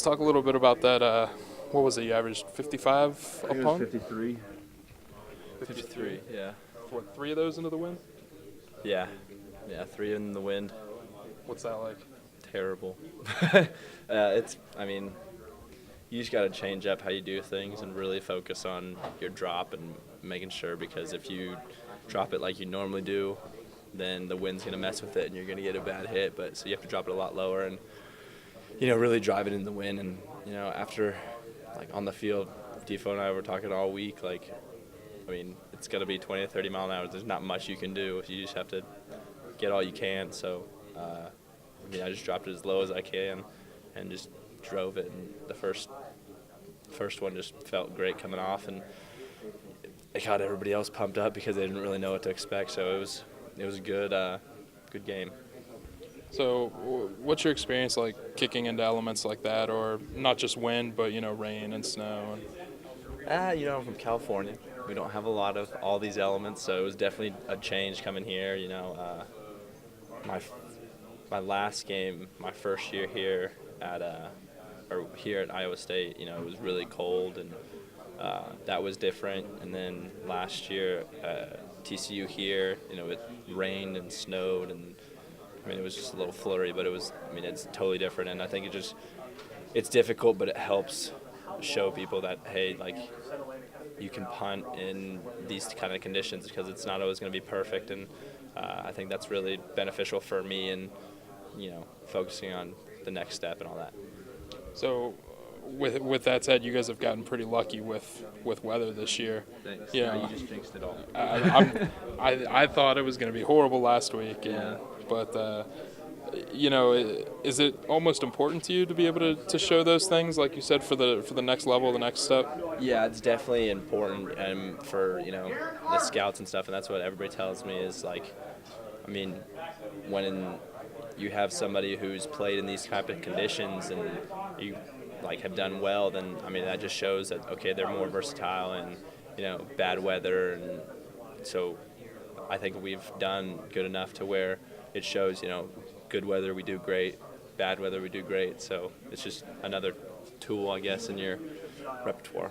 Let's talk a little bit about that. What was it? You averaged 55 I think it was upon? 53. 53, yeah. What, 3 of those into the wind? Yeah. Yeah, 3 in the wind. What's that like? Terrible. You just got to change up how you do things and really focus on your drop and making sure, because if you drop it like you normally do, then the wind's going to mess with it and you're going to get a bad hit. But so you have to drop it a lot lower and, really drive it in the wind. And, after, on the field, Defo and I were talking all week, it's going to be 20 to 30 mile an hour. There's not much you can do. You just have to get all you can. So, I just dropped it as low as I can and just drove it. And the first one just felt great coming off, and it got everybody else pumped up because they didn't really know what to expect. So it was a good game. So, what's your experience like kicking into elements like that, or not just wind, but rain and snow? I'm from California. We don't have a lot of all these elements, so it was definitely a change coming here. My last game, my first year here at Iowa State, it was really cold, and that was different. And then last year, TCU here, it rained and snowed, and it was just a little flurry, but it's totally different. And I think it's difficult, but it helps show people that, hey, you can punt in these kind of conditions, because it's not always going to be perfect. And I think that's really beneficial for me, and focusing on the next step and all that. So, with that said, you guys have gotten pretty lucky with weather this year. Thanks. You just jinxed it all. I thought it was going to be horrible last week. Yeah. But is it almost important to you to be able to show those things, like you said, for the next level, the next step? Yeah, it's definitely important, for the scouts and stuff, and that's what everybody tells me is when you have somebody who's played in these type of conditions and you have done well, then that just shows that, okay, they're more versatile and bad weather. And so I think we've done good enough to where it shows, good weather we do great, bad weather we do great. So it's just another tool, I guess, in your repertoire.